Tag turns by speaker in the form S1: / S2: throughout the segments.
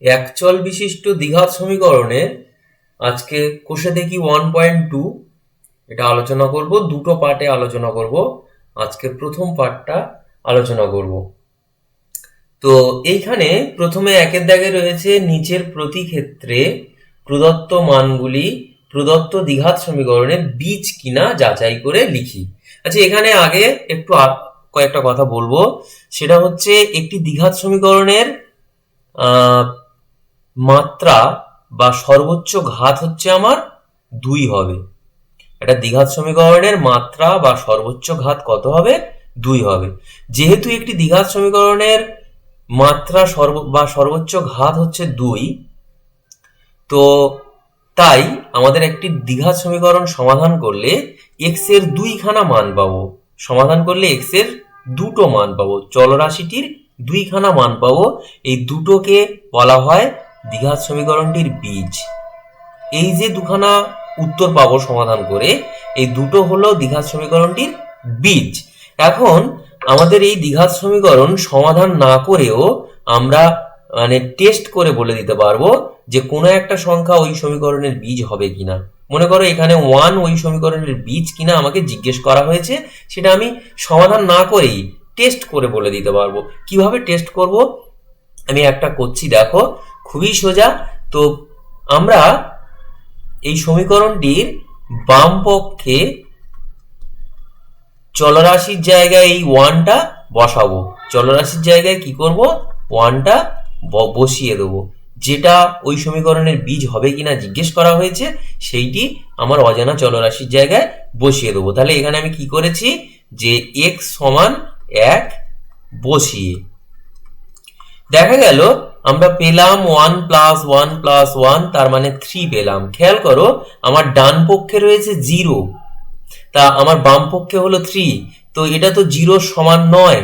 S1: একচল বিশিষ্ট দ্বিঘাত সমীকরণের আজকে কোষে দেখি 1.2 এটা আলোচনা করব। দুটো পার্টে আলোচনা করব। আজকের প্রথম পার্টটা আলোচনা করব। তো এইখানে প্রথমে একের দাগে রয়েছে নিচের প্রতি ক্ষেত্রে প্রদত্ত মানগুলি প্রদত্ত দ্বিঘাত সমীকরণের বীজ কিনা যাচাই করে লিখি। আচ্ছা, এখানে আগে একটু কয়েকটা কথা বলবো। সেটা হচ্ছে একটি দ্বিঘাত সমীকরণের মাত্রা বা সর্বোচ্চ ঘাত হচ্ছে আমার 2 হবে। একটা দ্বিঘাত সমীকরণের মাত্রা বা সর্বোচ্চ ঘাত কত হবে? 2 হবে। যেহেতু একটি দ্বিঘাত সমীকরণের মাত্রা বা সর্বোচ্চ ঘাত হচ্ছে 2, তো তাই আমাদের একটি দ্বিঘাত সমীকরণ সমাধান করলে x এর 2খানা মান পাবো। সমাধান করলে x এর দুটো মান পাবো, চলরাশিটির 2খানা মান পাবো। এই দুটোকে বলা হয় দ্বিঘাত সমীকরণটির বীজ। এই যে দুখানা উত্তর পাবো সমাধান করে, এই দুটো হলো দ্বিঘাত সমীকরণটির বীজ। এখন আমাদের এই দ্বিঘাত সমীকরণ সমাধান না করেও আমরা টেস্ট করে বলে দিতে পারবো যে কোনো একটা সংখ্যা ওই সমীকরণের বীজ হবে কিনা। মনে করো এখানে 1 ওই সমীকরণের বীজ কিনা আমাকে জিজ্ঞেস করা হয়েছে, সেটা আমি সমাধান না করেই টেস্ট করে বলে দিতে পারবো। কিভাবে টেস্ট করব আমি একটা করছি, দেখো, খুবই সোজা। তো আমরা এই সমীকরণটির বাম পক্ষে চলরাশির জায়গায় এই 1টা বসাবো। চলরাশির জায়গায় কি করব? 1টা বসিয়ে দেবো। যেটা ওই সমীকরণের বীজ হবে কিনা জিজ্ঞেস করা হয়েছে, সেইটি আমার অজানা চলরাশির জায়গায় বসিয়ে দেবো। তাহলে এখানে আমি কি করেছি যে x সমান 1 বসিয়ে দেখা গেল আমরা পেলাম 1 প্লাস 1 প্লাস 1, তার মানে 3 পেলাম। খেয়াল করো আমার ডান পক্ষে রয়েছে 0, তা আমার বাম পক্ষে হলো 3, তো এটা তো 0 সমান নয়।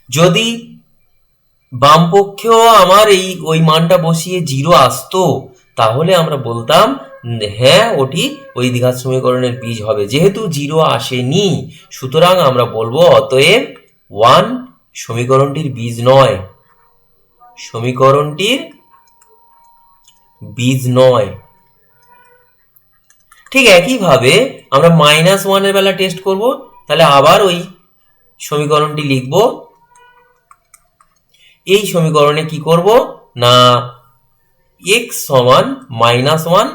S1: যদি বাম পক্ষেও আমার ওই মানটা বসিয়ে 0 আসতো, তাহলে আমরা বলতাম হ্যাঁ ওটি ওই দ্বিঘাত সমীকরণের বীজ হবে। যেহেতু 0 আসেনি, সুতরাং আমরা বলবো অতএব 1 সমীকরণটির বীজ নয়। সমীকরণটির বীজ নয়। ঠিক একইভাবে আমরা -1 এর বেলা টেস্ট করব। তাহলে আবার ওই সমীকরণটি লিখব। এই সমীকরণে কি করব না x সমান -1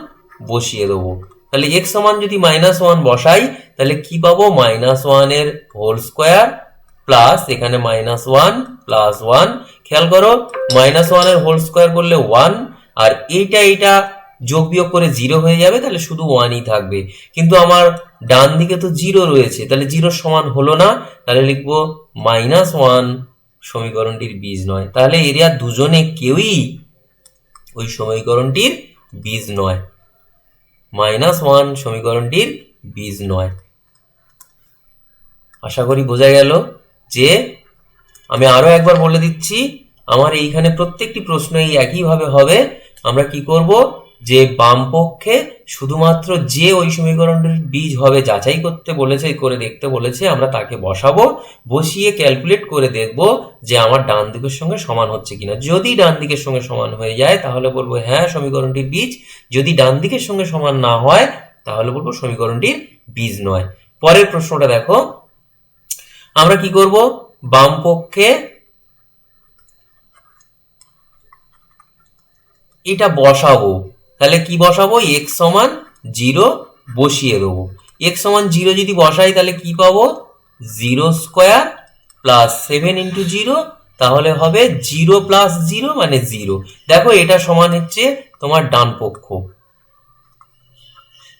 S1: বসিয়ে দেবো। তাহলে x সমান যদি -1 বসাই, তাহলে কি পাবো? -1 এর হোল স্কোয়ার প্লাস এখানে -1 প্লাস 1। খেয়াল করো -1 এর হোল স্কোয়ার করলে 1, আর এইটা যোগ বিয়োগ করে 0 হয়ে যাবে, তাহলে শুধু 1ই থাকবে। কিন্তু আমার ডান দিকে তো 0 রয়েছে, তাহলে 0 সমান হলো না। তাহলে লিখবো -1 সমীকরণটির বীজ নয়। তাহলে এরা দুজনে কেউই ওই সমীকরণটির বীজ নয়। -1 সমীকরণটির বীজ নয়। আশা করি বোঝা গেল। যে আমি আরো একবার বলে দিচ্ছি, আমার এইখানে প্রত্যেকটি প্রশ্ন এই একইভাবে হবে। আমরা কি করব যে বাম পক্ষে শুধুমাত্র যে ওই সমীকরণটির বীজ হবে যাচাই করতে বলেছে, করে দেখতে বলেছে, আমরা তাকে বসাবো। বসিয়ে ক্যালকুলেট করে দেখব যে আমার ডান দিকের সঙ্গে সমান হচ্ছে কিনা। যদি ডান দিকের সঙ্গে সমান হয়ে যায় তাহলে বলবো হ্যাঁ সমীকরণটির বীজ। যদি ডান দিকের সঙ্গে সমান না হয় তাহলে বলবো সমীকরণটির বীজ নয়। পরের প্রশ্নটা দেখো, আমরা কি করব বাম পক্ষে এটা বসাবো। তাহলে কি বসাবো? x সমান 0 বসিয়ে দেবো। x সমান 0 যদি বসাই তাহলে কি পাবো? 0 স্কোয়ার প্লাস 7 ইন্টু 0, তাহলে হবে 0 প্লাস 0 মানে 0। দেখো এটা সমান হচ্ছে তোমার ডান পক্ষ।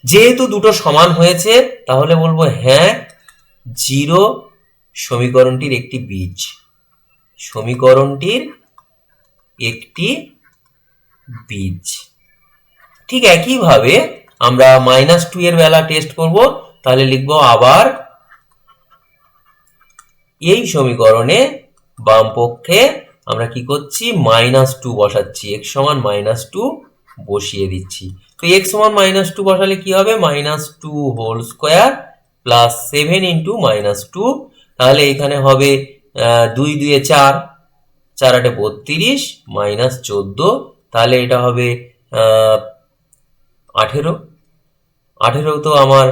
S1: যেহেতু দুটো সমান হয়েছে তাহলে বলবো হ্যাঁ 0 সমীকরণটির একটি বীজ। সমীকরণটির একটি বীজ। ঠিক একইভাবে আমরা -2 এর বেলা টেস্ট করব। তাহলে লিখব আবার এই সমীকরণে বাম পক্ষে আমরা কি করছি? -2 বসাচ্ছি। x সমান -2 বসিয়ে দিচ্ছি। তো x সমান -2 বসালে কি হবে? -2 হোল স্কোয়ার প্লাস 7 ইন্টু -2। তাহলে এখানে হবে 2 2 4, 4 8 32 মাইনাস 14, তাহলে এটা হবে 18। 18 তো আমার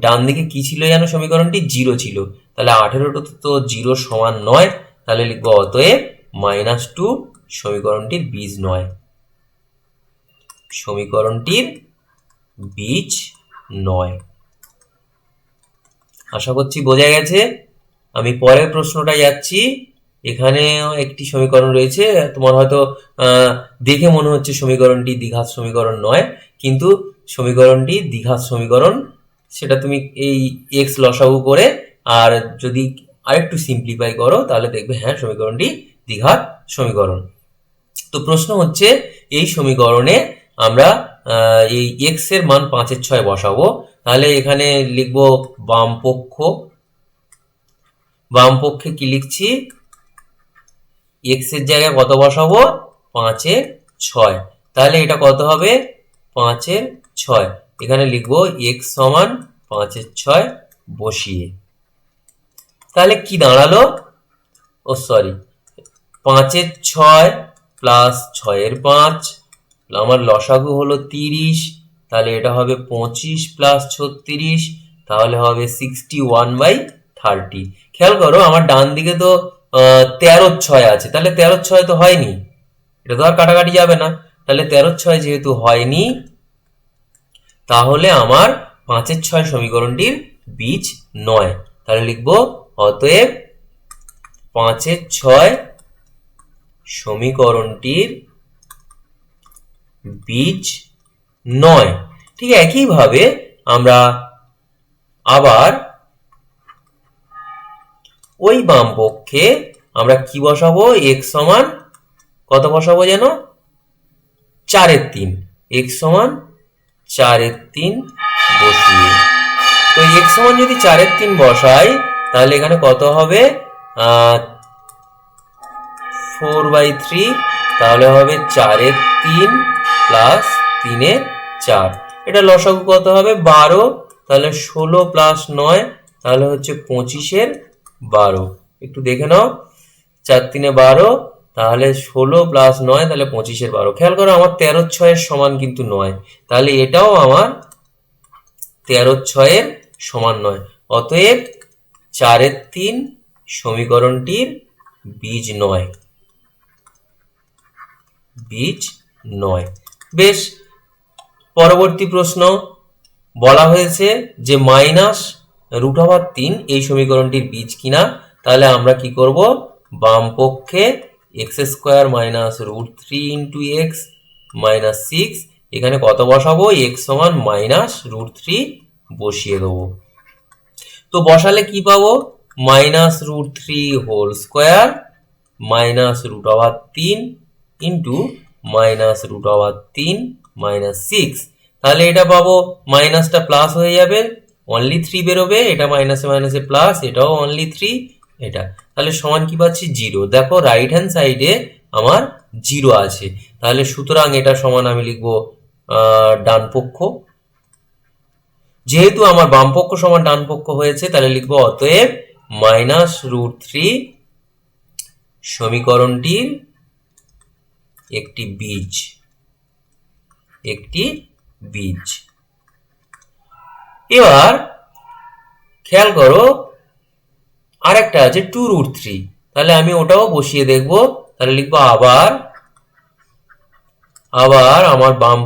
S1: ডান দিকে কি ছিল জানো সমীকরণটি? 0 ছিল, তাহলে 18টা তো 0 সমান নয়, তাহলে লিখবো অতএব -2 সমীকরণটির বীজ নয়। সমীকরণটির বীজ নয়। আশা করছি বোঝা গেছে। আমি পরের প্রশ্নটা যাচ্ছি। এখানেও একটি সমীকরণ রয়েছে, তোমার হয়তো দেখে মনে হচ্ছে সমীকরণটি দ্বিঘাত সমীকরণ নয়, কিন্তু সমীকরণটি দ্বিঘাত সমীকরণ। সেটা তুমি এই এক্স লসাগু করে আর যদি আরেকটু সিম্পলিফাই করো তাহলে দেখবে হ্যাঁ সমীকরণটি দ্বিঘাত সমীকরণ। তো প্রশ্ন হচ্ছে এই সমীকরণে আমরা এই এক্স এর মান 5 এর 6 বসাবো। তাহলে এখানে লিখবো বাম পক্ষে কি লিখছি? এক্স এর জায়গায় কত বসাবো? 5 এর 6। তাহলে এটা কত হবে? 5 এর 6। এখানে লিখবো এক্স সমান 5 এর 6 বসিয়ে। তাহলে কি দাঁড়ালো? 5 এর 6 প্লাস 6 এর 5, আমার লসাগু হলো 30, তাহলে এটা হবে 25 প্লাস 36, তাহলে হবে 61/30। খেয়াল করো আমার ডান দিকে তো 13 6 আছে, তাহলে 13 6 তো হয়নি, এটা তো আর কাটাকাটি যাবে না, তাহলে 13 6 যেহেতু হয়নি, তাহলে আমার 5 এর 6 সমীকরণটির বীজ নয়। তাহলে লিখবো অতএব 5 এর 6 সমীকরণটির বীজ নয়। ঠিক একইভাবে আমরা আবার ওই বাম পক্ষে আমরা কি বসাবো? এক্স সমান কত বসাবো যেন? 4 এর 3। এক্স সমান 4 এর 3 বসিয়ে। তো এক্স সমান যদি 4 এর 3 বসাই তাহলে এখানে কত হবে? 4/3, তাহলে হবে 4 এর 3 প্লাস 3 এর 4। এটা লসাগু কত হবে? 12, তাহলে 16 প্লাস 9, তাহলে হচ্ছে 25 এর 12। একটু দেখে নাও, 4 3 12, তাহলে 16 প্লাস 9, তাহলে 25 এর 12। খেয়াল করো আমার 13 6 এর সমান কিন্তু নয়, তাহলে এটাও আমার 13 6 এর সমান নয়। অতএব 4 এর 3 সমীকরণটির বীজ নয়। বীজ নয়। বেশ, পরবর্তী প্রশ্ন বলা হয়েছে যে -√3 এই সমীকরণটির বীজ কিনা। তাহলে আমরা কি করব? বাম পক্ষে x² -√3 ইন্টু এক্স মাইনাস 6, এখানে কত বসাবো? এক্স সমান -√3 বসিয়ে দেবো। তো বসালে কি পাবো? -√3 হোল স্কোয়ার -√3 ইন্টু -√3 মাইনাস 6, তাহলে এটা পাবো মাইনাসটা প্লাস হয়ে যাবে, অনলি 3 বেরোবে, এটা মাইনাসে মাইনাসে প্লাস, এটাও অনলি 3, এটা তাহলে সমান কি পাচ্ছি? 0। দেখো রাইট হ্যান্ড সাইডে আমার 0 আছে, তাহলে সুতরাং এটা সমান আমি লিখবো ডান পক্ষ। যেহেতু আমার বাম পক্ষ সমান ডান পক্ষ হয়েছে, তাহলে লিখবো অতএব -√3 সমীকরণটির একটি বীজ। একটি বীজ। এবার খেয়াল করো আরেকটা আছে 2√3, তাহলে আমি ওটাও বসিয়ে দেখব। তাহলে লিখবো আবার আমার বাম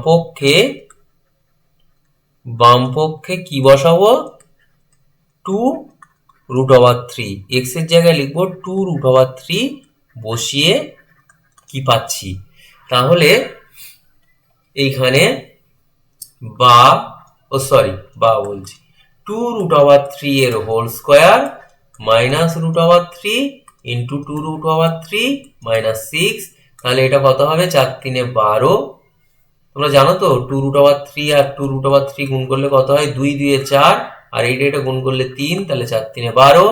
S1: পক্ষে কি বসাবো? 2√3, এক্স এর জায়গায় লিখবো 2√3 বসিয়ে কি পাচ্ছি? তাহলে এইখানে 2√3 এর হোল স্কোয়ার -√3 ইন্টু 2√3 মাইনাস 6, তাহলে এটা কত হবে? 4 3 12। তোমরা জানো তো 2√3 আর 2√3 গুণ করলে কত হয়? 2 2 4, আর এটা গুণ করলে 3, তাহলে 4 3 12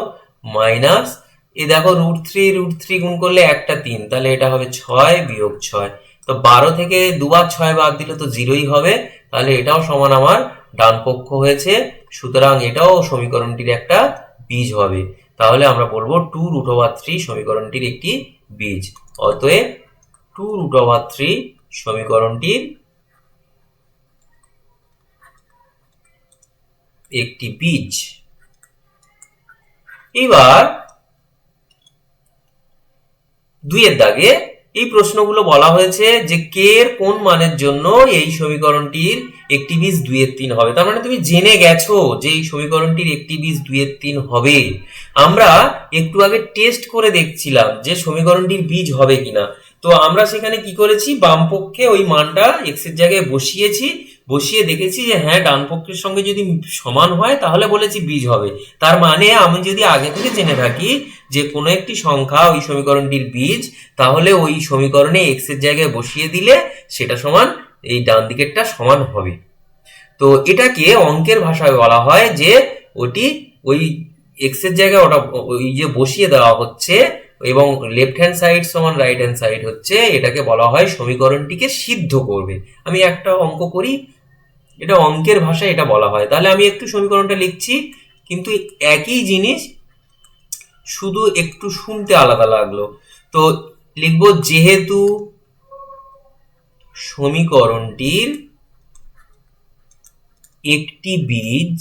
S1: মাইনাস এই দেখো √3 গুণ করলে একটা 3, তাহলে এটা হবে 6 বিয়োগ 6। তো 12 থেকে দুবার 6 বাদ দিলে তো 0ই হবে, তাহলে এটাও সমান আমার ডান পক্ষ হয়েছে, সুতরাং এটাও সমীকরণটির একটা বীজ হবে। তাহলে আমরা বলবো 2√3 সমীকরণটির একটি বীজ। অতএব 2√3 সমীকরণটির একটি বীজ। এবার 2 এর দাগে এই প্রশ্নগুলো বলা হয়েছে যে কে এর কোন মানের জন্য এই সমীকরণটির একটি বীজ 2/3 হবে। তার মানে তুমি জেনে গেছো যে এই সমীকরণটির একটি বীজ 2/3 হবে। আমরা একটু আগে টেস্ট করে দেখছিলাম যে সমীকরণটির বীজ হবে কিনা। তো আমরা সেখানে কি করেছি, বাম পক্ষে ওই মানটা এক্স এর জায়গায় বসিয়ে দেখেছি যে হ্যাঁ ডান পক্ষের সঙ্গে যদি সমান হয় তাহলে বলেছি বীজ হবে। তার মানে আমি যদি আগে থেকে জেনে থাকি যে কোনো একটি সংখ্যা ওই সমীকরণটির বীজ, তাহলে ওই সমীকরণে এক্স এর জায়গায় বসিয়ে দিলে সেটা সমান এই ডান দিকেরটা সমান হবে। তো এটাকে অঙ্কের ভাষায় বলা হয় যে ওই এক্স এর জায়গায় ওটা ওই যে বসিয়ে দেওয়া হচ্ছে এবং লেফট হ্যান্ড সাইড সমান রাইট হ্যান্ড সাইড হচ্ছে, এটাকে বলা হয় সমীকরণটিকে সিদ্ধ করবে। আমি একটা অঙ্ক করি, এটা অঙ্কের ভাষায় এটা বলা হয়। তাহলে আমি একটু সমীকরণটা লিখছি, কিন্তু একই জিনিস শুধু একটু শুনতে আলাদা লাগলো। তো লিখবো যেহেতু সমীকরণটির একটি বীজ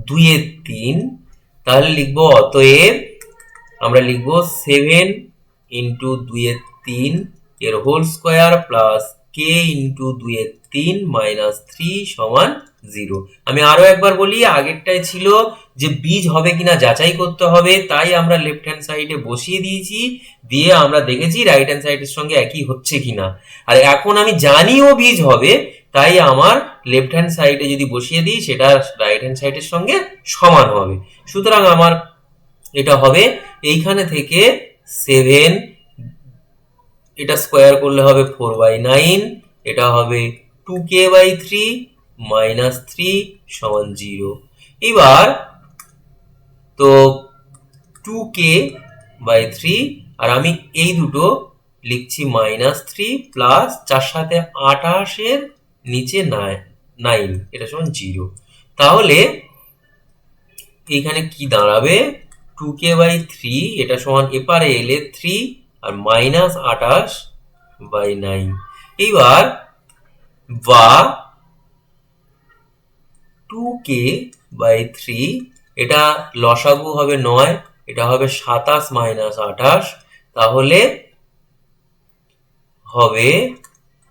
S1: 2/3, তাহলে লিখবো অতএব আমরা লিখবো 7 × 2/3 এর হোল স্কোয়ার প্লাস কে × 2/3 - 3 সমান 0। আমি আরো একবার বলি, আগেরটায় ছিল যে বীজ হবে কিনা যাচাই করতে হবে, তাই আমরা লেফট হ্যান্ড সাইডে বসিয়ে দিয়েছি, দিয়ে আমরা দেখেছি রাইট হ্যান্ড সাইডের সঙ্গে একই হচ্ছে কিনা। আর এখন আমি জানিও বীজ হবে, তাই আমার লেফট হ্যান্ড সাইডে যদি বসিয়ে দিই সেটা রাইট হ্যান্ড সাইডের সঙ্গে সমান হবে। সুতরাং আমার এটা হবে এইখানে থেকে 7, এটা স্কোয়ার করলে হবে 4/9, এটা হবে 2k/3 - 3 সমান 0। এবার তো 2k/3 আর আমি এই দুটো লিখছি -3 প্লাস 4 সাথে 28 এর নিচে 9, এটা সমান 0। তাহলে এইখানে কি দাঁড়াবে, 2k/3 এটা সমান এপারে এলে 3 আর -28/9। এইবার বা 2k/3 এটা লসাগু হবে 9, এটা হবে 27 - 28, তাহলে হবে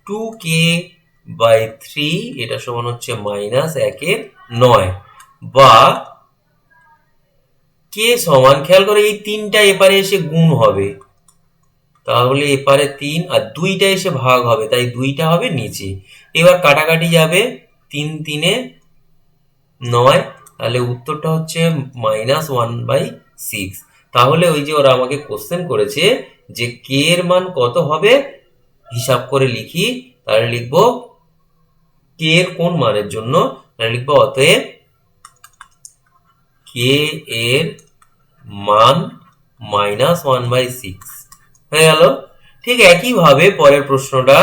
S1: 2k/3 এটা সমান হচ্ছে -1/9। বা কে সমান, খেয়াল করে এই 3টা এপারে এসে গুণ হবে, তাহলে এপারে 3 আর 2টা এসে ভাগ হবে, তাই 2টা হবে নিচে। এবার কাটাকাটি যাবে, 3 3 9, তাহলে উত্তরটা হচ্ছে -1/6। তাহলে ওই যে ওরা আমাকে কোশ্চেন করেছে যে কে এর মান কত হবে, হিসাব করে লিখি। তাহলে লিখবো কে এর কোন মানের জন্য, তাহলে লিখবো অতএব কে এর মান -1/6 হয়ে গেল। ঠিক একইভাবে পরের প্রশ্নটা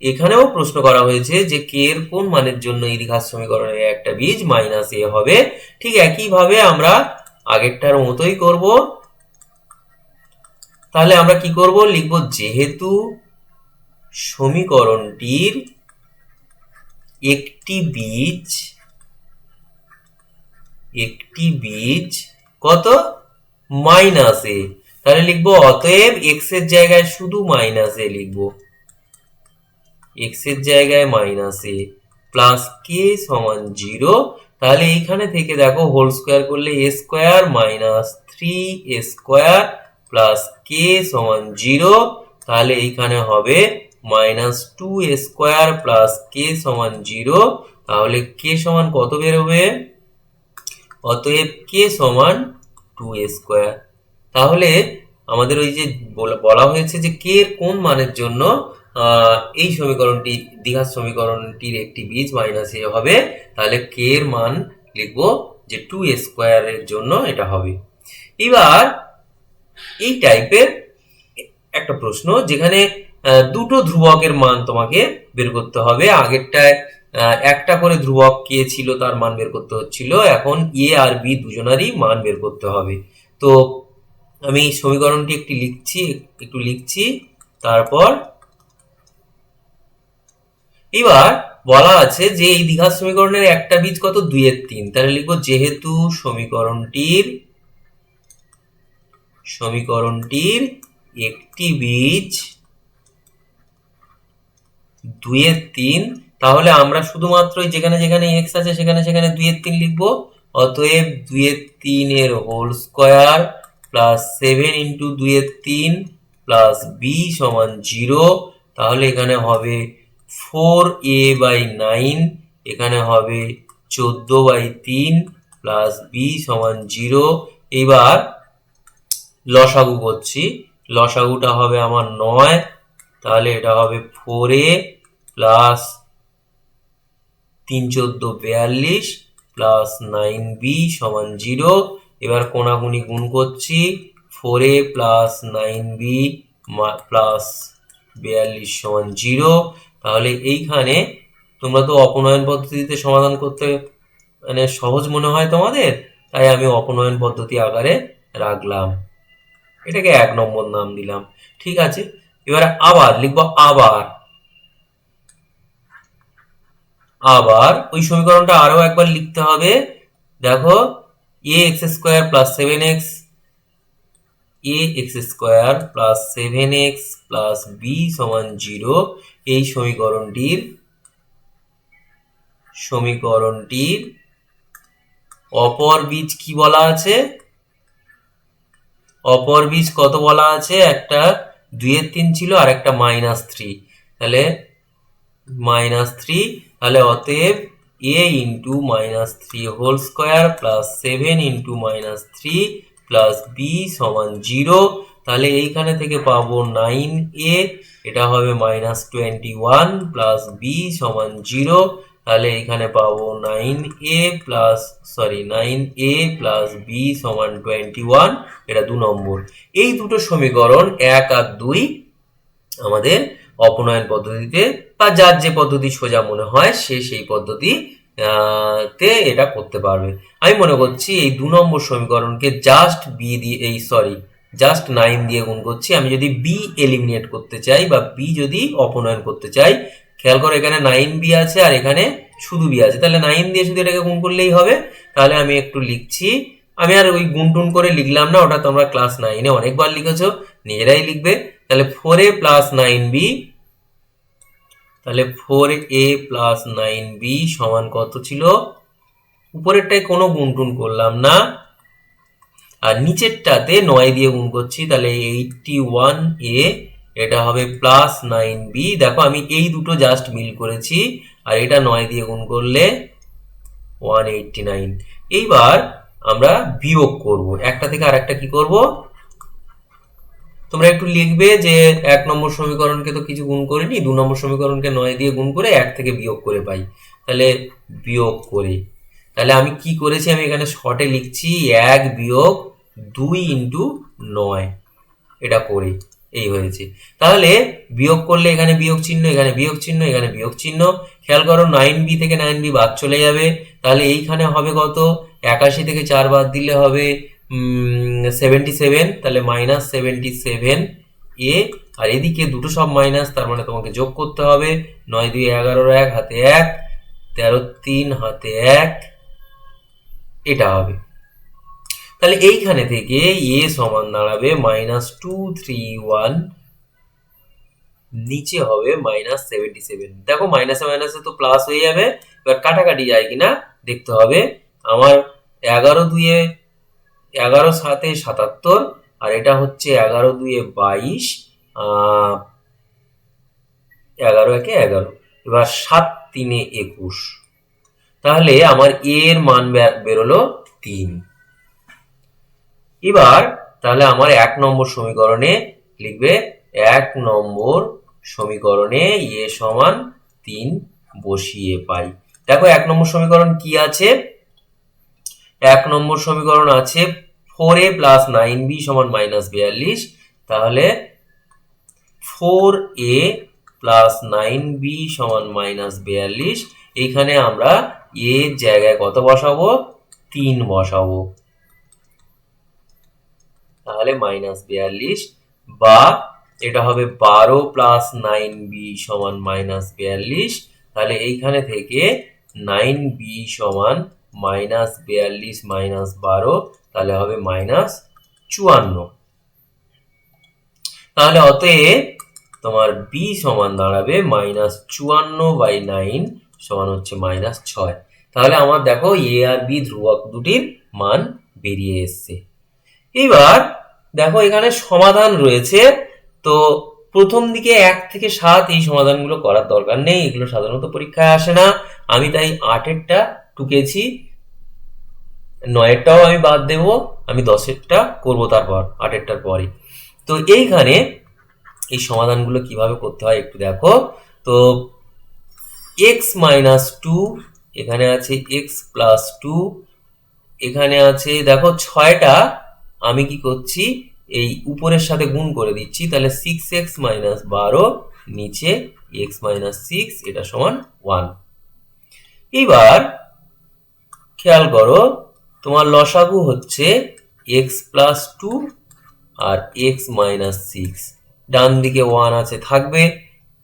S1: এখানেও প্রশ্ন করা হয়েছে যে কে এর কোন মানের জন্য এই দ্বিঘাত সমীকরণের একটা বীজ -a হবে। ঠিক একইভাবে আমরা আগেরটার মতোই করব। তাহলে আমরা কি করব, লিখব যেহেতু সমীকরণটির একটি বীজ কত, -a, তাহলে লিখবো অতএব এক্স এর জায়গায় শুধু -a লিখবো, এক্স এর জায়গায় -a প্লাস কে সমান 0। তাহলে এইখানে থেকে দেখো হোল স্কোয়ার করলে a স্কোয়ার - 3a² প্লাস কে সমান 0। তাহলে এইখানে হবে -2a² প্লাস কে সমান 0। তাহলে কে সমান কত বেরোবে, অতএব কে সমান 2a²। তাহলে আমাদের ওই যে বলা হয়েছে যে কে এর কোন মানের জন্য এই সমীকরণটি দ্বিঘাত সমীকরণটির একটি বীজ -a হবে, তাহলে কে এর মান লিখবো যে 2a² এর জন্য এটা হবে। এবার এই টাইপের একটা প্রশ্ন যেখানে দুটো ধ্রুবকের মান তোমাকে বের করতে হবে। আগেরটায় একটা করে ধ্রুবক কে ছিল তার মান বের করতে হচ্ছিল, এখন এ আর বি দুজনারই মান বের করতে হবে। তো আমি এই সমীকরণটি একটু লিখছি। তারপর এবার বলা আছে যে এই দ্বিঘাত সমীকরণের একটা বীজ কত, 2/3। তাহলে লিখবো যেহেতু সমীকরণটির একটি বীজ 2/3, তাহলে আমরা শুধুমাত্র যেখানে যেখানে x আছে সেখানে সেখানে 2/3 লিখবো। অতএব 2/3 এর whole square plus 7 into 2/3 plus b সমান 0। তাহলে এখানে হবে 4a/9, এখানে হবে 14/3 প্লাস b সমান 0। এবার লসাগু করছি, লসাগুটা হবে আমার 9। তাহলে এটা হবে 4a প্লাস 3 14 42 প্লাস 9b সমান 0। এবার কোনাকুনি গুণ করছি, 4a প্লাস 9b প্লাস 42 সমান 0। তাহলে এইখানে তোমরা তো অপনয়ন পদ্ধতিতে সমাধান করতে মানে সহজ মনে হয় তোমাদের, তাই আমি অপনয়ন পদ্ধতি আকারে রাখলাম, এটাকে 1 নম্বর নাম দিলাম। ঠিক আছে, এবারে আবার লিখবো আবার ওই সমীকরণটা আরো একবার লিখতে হবে। দেখো ax² plus 7x plus 7x plus b সমান 0 এই সমীকরণটির অপর বীজ কি বলা আছে, অপর বীজ কত বলা আছে, একটা 2/3 ছিল আর একটা -3, তাহলে -3। তাহলে অতএব a into -3 whole square plus 7 into -3 plus b সমান 0। তাহলে এইখানে থেকে পাবো 9a, এটা হবে -21 প্লাস b সমান 0। তাহলে এখানে পাবো 9a প্লাস b সমান 21, এটা 2 নম্বর। এই দুটো সমীকরণ 1 আর 2 আমাদের অপনয়ন পদ্ধতিতে বা যার যে পদ্ধতি সোজা মনে হয় সে সেই পদ্ধতি তে এটা করতে পারবে। আমি মনে করছি এই 2 নম্বর সমীকরণকে জাস্ট 9 দিয়ে গুণ করছি। আমি যদি b এলিমিনেট করতে চাই বা b যদি অপনয়ন করতে চাই, খেয়াল করো এখানে 9b আছে আর এখানে শুধু b আছে, তাহলে 9 দিয়ে শুধু এটাকে গুণ করলেই হবে। তাহলে আমি একটু লিখছি, আমি আর ওই গুণ টুন করে লিখলাম না, ওটা তোমরা ক্লাস 9-এ অনেকবার লিখেছো, নিজেরাই লিখবে। তাহলে 4a প্লাস 9b, তাহলে 4a প্লাস 9b সমান কত ছিল, উপরেরটায় কোনো গুণ টুন করলাম না আর নিচেরটাতে 9 দিয়ে গুণ করছি, তাহলে 81a, এটা হবে প্লাস 9b। দেখো আমি এই দুটো জাস্ট মিল করেছি আর এটা 9 দিয়ে গুণ করলে 189। এইবার আমরা বিয়োগ করব, একটা থেকে আরেকটা কি করব, তোমরা একটু লিখবে যে 1 নম্বর সমীকরণকে তো কিছু গুণ করিনি, 2 নম্বর সমীকরণকে 9 দিয়ে গুণ করে 1 থেকে বিয়োগ করে পাই, তাহলে বিয়োগ করি। তাহলে আমি কি করেছি, আমি এখানে শর্টে লিখছি 1 বিয়োগ 2 ইন্টু 9, এটা করি, এই হয়েছে। তাহলে বিয়োগ করলে এখানে বিয়োগ চিহ্ন, এখানে বিয়োগ চিহ্ন, এখানে বিয়োগ চিহ্ন। খেয়াল করো 9b থেকে 9b বাদ চলে যাবে, তাহলে এইখানে হবে কত, 81 থেকে 4 বাদ দিলে হবে 77, তাহলে -77a। আর এদিকে দুটো সব মাইনাস, তার মানে তোমাকে যোগ করতে হবে। 9 2 11, 1 হাতে 1, 13 3 হাতে 1, এটা হবে। তাহলে এইখানে থেকে a সমান দাঁড়াবে -231, নিচে হবে -77। দেখো মাইনাসে মাইনাসে তো প্লাস হয়ে যাবে, এবার কাটাকাটি যায় কিনা দেখতে হবে। আমার 11 2 11 7 77 আর এটা হচ্ছে 11 2 22, 11 1 11, এবার 7 3 21, তাহলে আমার এর মান বেরোলো 3। এবার তাহলে আমার 1 নম্বর সমীকরণে লিখবে, 1 নম্বর সমীকরণে এ সমান 3 বসিয়ে পাই। দেখো 1 নম্বর সমীকরণ কি আছে, 1 নম্বর সমীকরণ আছে 4a প্লাস 9b সমান -42। তাহলে 4a প্লাস 9b সমান -42, এইখানে আমরা এর জায়গায় কত বসাবো, 3 বসাবো। তাহলে -42, বা এটা হবে 12 প্লাস 9b সমান -42, তাহলে এইখানে থেকে 9b সমান -42 -12, তাহলে হবে -54। তাহলে অতএব তোমার b সমান দাঁড়াবে -54/9 সমান হচ্ছে -6। তাহলে আমার দেখো a আর b ধ্রুবক দুটির মান বেরিয়ে এসছে। এবার দেখো এখানে সমাধান রয়েছে, তো প্রথম দিকে 1 থেকে 7 এই সমাধানগুলো করার দরকার নেই, এগুলো সাধারণত পরীক্ষায় আসে না। আমি তাই 8এরটা টুকেছি, 9এরটাও আমি বাদ দেব, আমি 10এরটা করবো তারপর 8এরটার পরে। তো এইখানে এই সমাধানগুলো কিভাবে করতে হয় একটু দেখো। তো x - 2, এখানে আছে x + 2, এখানে আছে দেখো 6টা আমি কি করছি এই উপরের সাথে গুণ করে দিচ্ছি, তাহলে 6x - 12 নিচে x - 6 এটা সমান 1। এবার খেয়াল করো তোমার লসাগু হচ্ছে x + 2 আর x - 6, ডান দিকে 1 আছে থাকবে।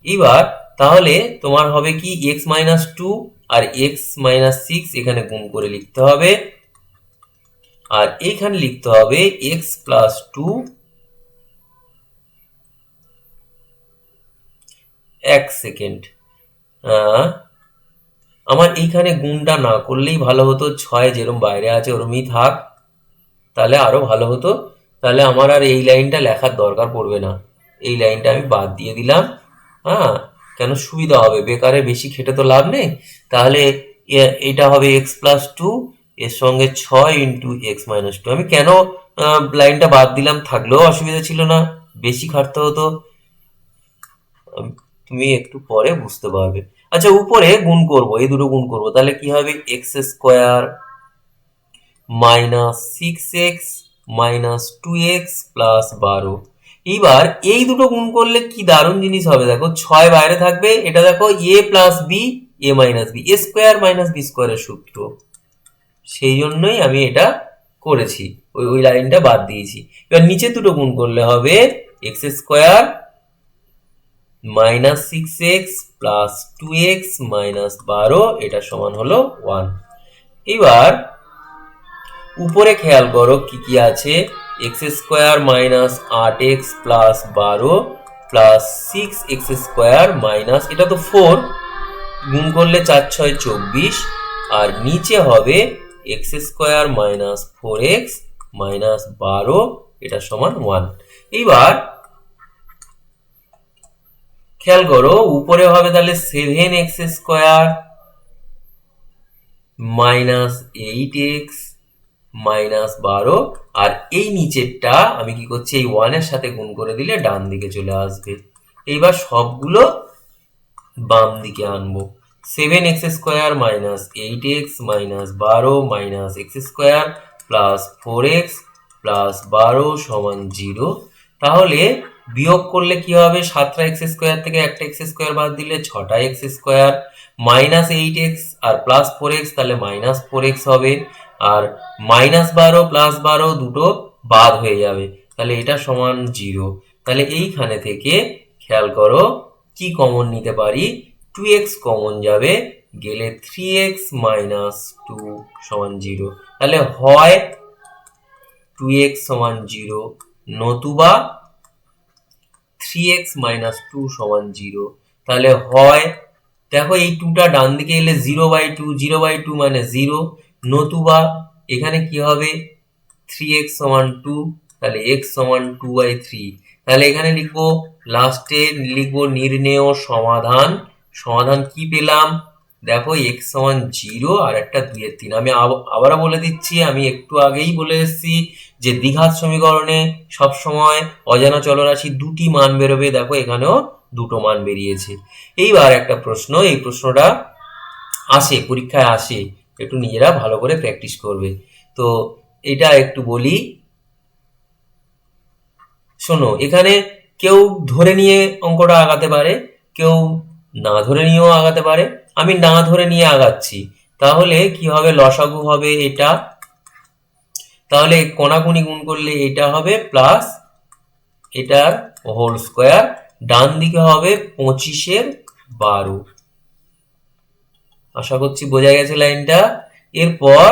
S1: এবার তাহলে তোমার হবে কি x - 2 আর x - 6 এখানে গুণ করে লিখতে হবে, আর এইখানে লিখতে হবে x + 2, 1 সেকেন্ড, আমার এইখানে গুণটা না করলেই ভালো হতো, 6 যেরকম বাইরে আছে ওরমই থাক, তাহলে আরো ভালো হতো। তাহলে আমার আর এই লাইনটা লেখার দরকার পড়বে না, এই লাইনটা আমি বাদ দিয়ে দিলাম। হ্যাঁ, কেন সুবিধা হবে, বেকারে বেশি খেটে তো লাভ নেই। তাহলে এটা হবে x + 2 এর সঙ্গে 6 × x - 2। আমি কেন লাইনটা বাদ দিলাম, থাকলেও অসুবিধা ছিল না, বেশি খাটতে হতো, তুমি একটু পরে বুঝতে পারবে। আচ্ছা, উপরে গুণ করব, এই দুটো গুণ করব, তাহলে কি হবে x² - 6x - 2x + 12। এইবার এই দুটো গুণ করলে কি দারুণ জিনিস হবে দেখো, 6 বাইরে থাকবে, এটা দেখো a + b a - b, a² - b² এর সূত্র, সেই জন্যই আমি এটা করেছি, ওই লাইনটা বাদ দিয়েছি। এবার নিচে দুটো গুণ করলে হবে x² - 6x + 2x - 12, এটা সমান হলো 1। এবার উপরে খেয়াল করো কি কি আছে, x² - 8x + 12 + 6x² এটা তো 4, গুণ করলে 4 × 6 = 24, আর নিচে হবে x² - 4x - 12 এটা সমান 1। এইবার খেয়াল করো উপরে হবে তাহলে 7x² - 8x - 12, আর এই নিচেরটা আমি কি করছি এই 1 এর সাথে গুণ করে দিলে ডান দিকে চলে আসবে। এইবার সবগুলো বাম দিকে আনবো, 7x² - 8x - 12 - x² + 4x + 12 = 0। তাহলে বিয়োগ করলে কি হবে, 7টা x² থেকে একটা x² বাদ দিলে 6টা x² -8x আর +4x, তাহলে -4x হবে, আর -12 +12 দুটো বাদ হয়ে যাবে, তাহলে এটা সমান 0। তাহলে এইখানে থেকে খেয়াল করো কি কমন নিতে পারি, 2x কমন যাবে, গেলে 3x - 2 = 0। তাহলে হয় 2x = 0, নতুবা 3x - 2 = 0। তাহলে হয় দেখো এই 2টা ডান দিকে এলে 0/2, 0/2 মানে 0, নতুবা এখানে কি হবে 3x = 2, তাহলে x = 2/3। তাহলে এখানে লিখবো, লাস্টে লিখবো নির্ণেয় সমাধান। সমাধান কি পেলাম দেখো, x = 0 আর একটা 2/3। আমি আবারও বলে দিচ্ছি, আমি একটু আগেই বলে এসেছি যে দ্বিঘাত সমীকরণে সবসময় অজানা চলরাশি দুটি মান বেরোবে, দেখো এখানেও দুটো মান বেরিয়েছে। এইবার একটা প্রশ্ন, এই প্রশ্নটা আসে পরীক্ষায় আসে, একটু নিজেরা ভালো করে প্র্যাকটিস করবে। তো এটা একটু বলি, শোনো, এখানে কেউ ধরে নিয়ে অঙ্কটা আগাতে পারে, কেউ না ধরে নিয়েও আগাতে পারে। আমি না ধরে নিয়ে আগাচ্ছি, তাহলে কি হবে, লসাগু হবে এটা, তাহলে কোনাকুনি গুণ করলে এটা হবে প্লাস এটার হোল স্কোয়ার, ডান দিকে হবে 25/12। আশা করছি বোঝা গেছে লাইনটা। এরপর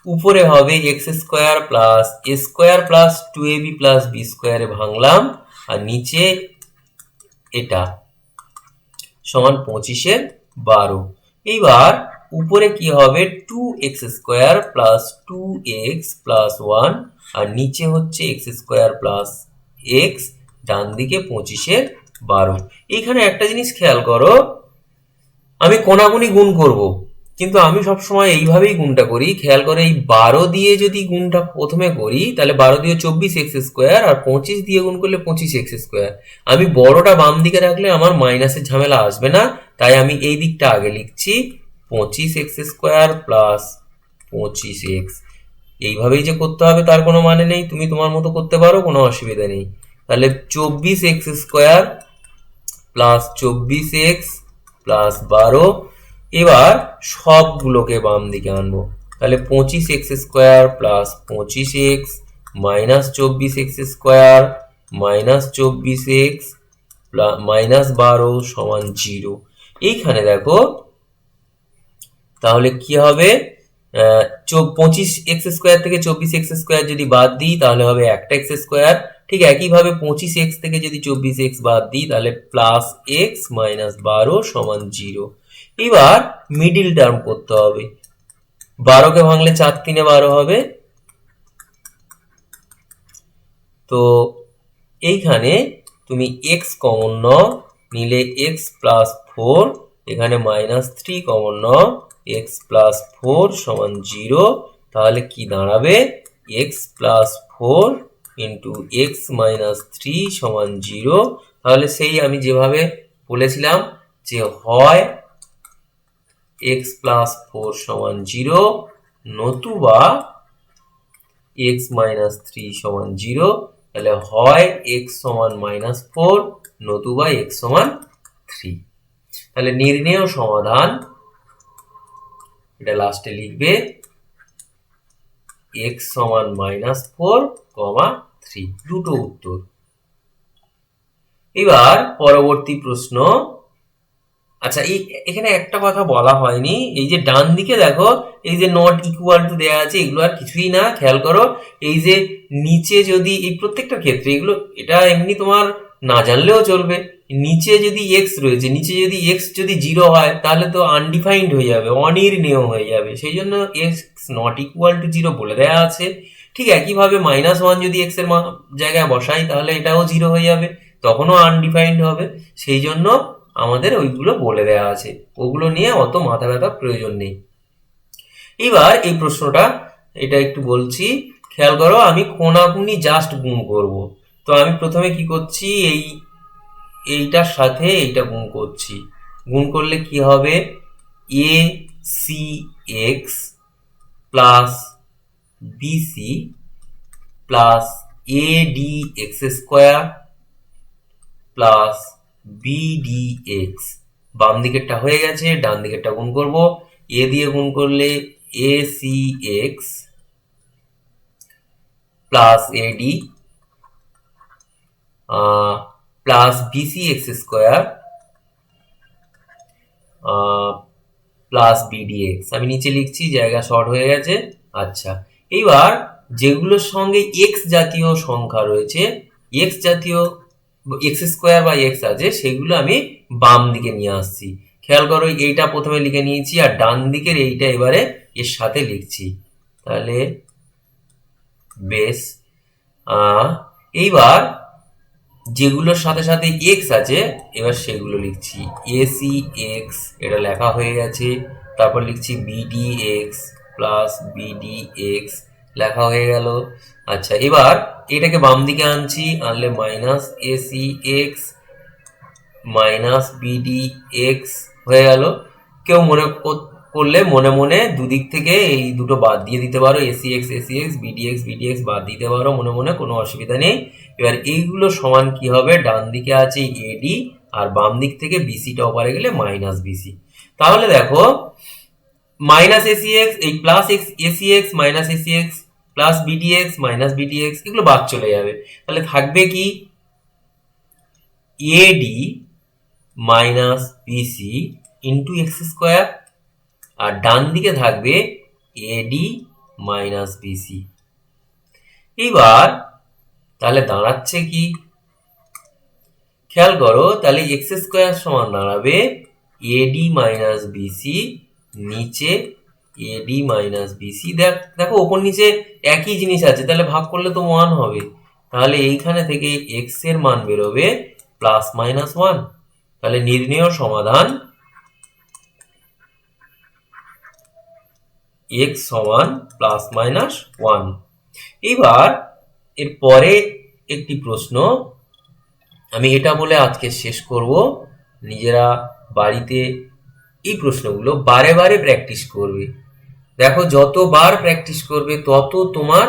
S1: উপরে হবে x square plus a square plus 2ab plus b স্কোয়ারে ভাঙলাম, আর নিচে এটা সমান 25/12। এইবার উপরে কি হবে 2x square plus 2x plus 1, আর নিচে হচ্ছে এক্স স্কোয়ার প্লাস এক্স, ডান দিকে 25/12। এইখানে একটা জিনিস খেয়াল করো, আমি কোনাকুনি গুণ করব, কিন্তু আমি সবসময় এইভাবেই গুণটা করি। খেয়াল করে এই 12 দিয়ে যদি গুণটা প্রথমে করি তাহলে 12 দিয়ে 24x স্কোয়ার, আর 25 দিয়ে গুণ করলে 25x স্কোয়ার। আমি বড়টা বাম দিকে রাখলে আমার মাইনাসের ঝামেলা আসবে না, তাই আমি এই দিকটা আগে লিখছি 25x স্কোয়ার প্লাস 25x। এইভাবেই যে করতে হবে তার কোনো মানে নেই, তুমি তোমার মতো করতে পারো, কোনো অসুবিধা নেই। তাহলে 24x square plus 24x plus 12। এবার সবগুলোকে বাম দিকে আনবো, তাহলে 25x square plus 25x minus 24x square minus 24x minus 12 সমান 0। এইখানে দেখো তাহলে কি হবে, 25x স্কোয়ার থেকে 24x স্কোয়ার যদি বাদ দিই তাহলে হবে একটা x স্কোয়ার। ঠিক একইভাবে 25x থেকে যদি 24x বাদ দিই তাহলে প্লাস x মাইনাস 12 সমান 0। এবার মিডিল টার্ম করতে হবে, 12কে ভাঙলে 4 3 12 হবে। তো এইখানে তুমি x কমন নাও, নিলে x প্লাস 4, এখানে মাইনাস 3 কমন নাও, x প্লাস 4 সমান 0। তাহলে কি দাঁড়াবে, x plus 4 into x minus 3 সমান 0। তাহলে সেই আমি যেভাবে বলেছিলাম যে হয় x প্লাস 4 সমান 0, নতুবা x মাইনাস 3 সমান 0। তাহলে হয় x সমান মাইনাস 4, নতুবা x সমান 3। তাহলে নির্ণেয় সমাধান, এটা লাস্টে লিখবে x সমান মাইনাস 4, 3, দুটো উত্তর। এবার পরবর্তী প্রশ্ন। আচ্ছা, এখানে একটা কথা বলা হয়নি, এই যে ডান দিকে দেখো এই যে নট ইকুয়াল টু দেয়া আছে, এগুলো আর কিছুই না। খেয়াল করো এই যে নিচে যদি এই প্রত্যেকটা ক্ষেত্রে এগুলো, এটা এমনি তোমার না জানলেও চলবে, নিচে যদি এক্স রয়েছে, নিচে যদি এক্স যদি 0 হয় তাহলে তো আনডিফাইন্ড হয়ে যাবে, অনির্ণেয় হয়ে যাবে, সেই জন্য এক্স নট ইকুয়াল টু 0 বলে দেওয়া আছে। ঠিক একইভাবে -1 যদি এক্স এর জায়গায় বসাই তাহলে এটাও 0 হয়ে যাবে, তখনও আনডিফাইন্ড হবে। সেই জন্য আমাদের ওইগুলো বলে দেওয়া আছে, ওগুলো নিয়ে অত মাথা ব্যথা প্রয়োজন নেই। এবার এই প্রশ্নটা, এটা একটু বলছি, খেয়াল করো, আমি কোনাকুনি জাস্ট গুণ করব। তো আমি প্রথমে কি করছি, এইটার সাথে এইটা গুণ করছি। গুণ করলে কি হবে, A C X plus BC plus A D X square plus BDX. বাম দিকেরটা হয়ে গেছে, ডান দিকেরটা গুণ করব। এ দিয়ে গুণ করলে A C X plus AD plus BC X square plus BDX. আমি নিচে লিখছি, জায়গা শর্ট হয়ে গেছে। আচ্ছা, এইবার যেগুলোর সঙ্গে এক্স জাতীয় সংখ্যা রয়েছে, এক্স জাতীয় এক্স স্কোয়ার বা এক্স আছে, সেগুলো আমি বাম দিকে নিয়ে আসছি। খেয়াল করো এইটা প্রথমে লিখে নিয়েছি, আর ডান দিকের এইটা এবারে এর সাথে লিখছি। তাহলে বেশ, এইবার যেগুলোর সাথে সাথে এক্স আছে এবার সেগুলো লিখছি। এসি এক্স এটা লেখা হয়ে গেছে, তারপর লিখছি BD x plus BD x লেখা হয়ে গেল। আচ্ছা, এবার এটাকে বাম দিকে আনছি, আনলে minus AC x minus BD x হয়ে গেল। কেউ মনে করলে মনে মনে দুদিক থেকে এই দুটো বাদ দিয়ে দিতে পারো, এসি এক্স বিডি এক্স বাদ দিতে পারো মনে মনে, কোনো অসুবিধা নেই। এবার এইগুলো সমান কি হবে, ডান দিকে আছে এডি আর বাম দিক থেকে বিসিটা ওপারে গেলে মাইনাস বিসি। তাহলে দেখো মাইনাস এসি এক্স এই plus x AC x minus AC x plus bdx minus bdx এগুলো বাদ চলে যাবে। তাহলে থাকবে কি AD minus BC into x square, আর ডান দিকে থাকবে এডি মাইনাস বিসি। এবার তাহলে দাঁড়াচ্ছে কি, খেয়াল করো, তাহলে এক্স স্কোয়ার সমান দাঁড়াবে এডি মাইনাস বিসি, নিচে এডি মাইনাস বিসি। দেখো ওপর নিচে একই জিনিস আছে, তাহলে ভাগ করলে তো 1 হবে। তাহলে এইখানে থেকে এক্স এর মান বেরোবে প্লাস মাইনাস 1। তাহলে নির্ণেয় সমাধান x সমান প্লাস মাইনাস 1। এবার এর পরে একটি প্রশ্ন, আমি এটা বলে আজকে শেষ করব। নিজেরা বাড়িতে এই প্রশ্নগুলো বারে বারে প্র্যাকটিস করবে। দেখো যতবার প্র্যাকটিস করবে তত তোমার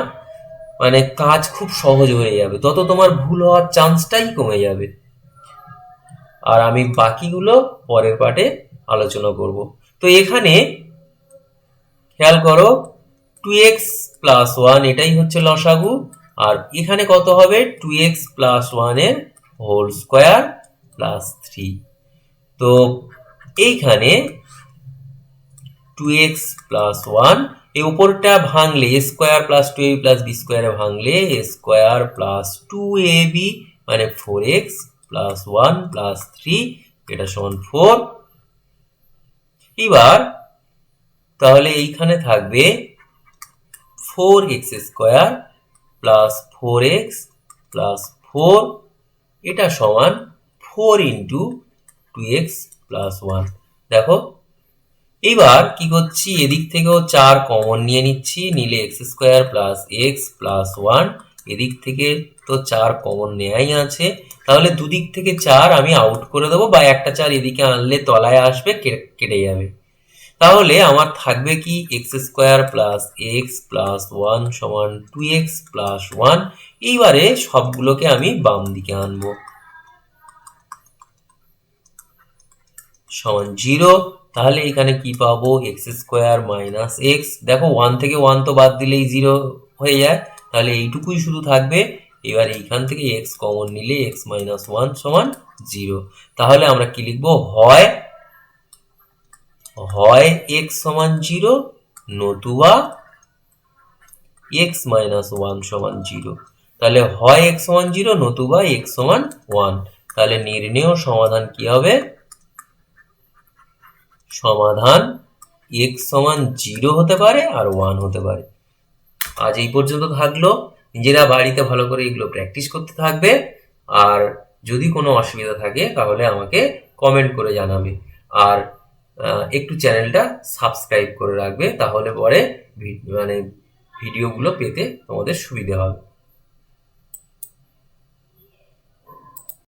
S1: মানে কাজ খুব সহজ হয়ে যাবে, তত তোমার ভুল হওয়ার চান্সটাই কমে যাবে। আর আমি বাকিগুলো পরের পার্টে আলোচনা করব। তো এখানে খেয়াল করো 2x প্লাস 1 এটাই হচ্ছে লসাগু, আর এখানে কত হবে 2x প্লাস 1 এর হোল স্কোয়ার প্লাস 3। তো এইখানে 2x প্লাস 1 এই উপরটা ভাঙলে a square plus 2ab plus b স্কোয়ারে ভাঙলে a স্কোয়ার প্লাস 2ab মানে 4x প্লাস 1 প্লাস 3 এটা সমান 4। এবার তাহলে এইখানে থাকবে 4x square plus 4x plus 4 এটা সমান 4 ইন্টু 2x প্লাস 1। দেখো এবার কি করছি, এদিক থেকেও 4 কমন নিয়ে নিচ্ছি, নিলে x square plus x plus 1, এদিক থেকে তো 4 কমন নেয়াই আছে। তাহলে দুদিক থেকে 4 আমি আউট করে দেবো, বা একটা 4 এদিকে আনলে তলায় আসবে, কেটে যাবে। তাহলে আমার থাকবে কি x square plus x plus 1 সমান 2x প্লাস 1। এইবারে সবগুলোকে আমি বাম দিকে আনবো, সমান 0। তাহলে এখানে কি পাবো, এক্স স্কোয়ার মাইনাস এক্স। দেখো 1 থেকে 1 তো বাদ দিলেই 0 হয়ে যায়, তাহলে এইটুকুই শুধু থাকবে। এবার এইখান থেকে এক্স কমন নিলে এক্স মাইনাস 1 সমান 0। তাহলে আমরা কি লিখবো, হয় এক্স সমান 0 নতুবা এক্স মাইনাস 1 সমান 0। তাহলে হয় এক্স সমান 0 নতুবা এক্স সমান 1। তাহলে নির্ণেয় সমাধান কি হবে, সমাধান x সমান 0 হতে পারে আর 1 হতে পারে। আজ এই পর্যন্ত থাকলো, নিজেরা বাড়িতে ভালো করে এগুলো প্র্যাকটিস করতে থাকবে। আর যদি কোনো অসুবিধা থাকে তাহলে আমাকে কমেন্ট করে জানাবে, আর একটু চ্যানেলটা সাবস্ক্রাইব করে রাখবে, তাহলে পরে মানে ভিডিওগুলো পেতে তোমাদের সুবিধা হবে।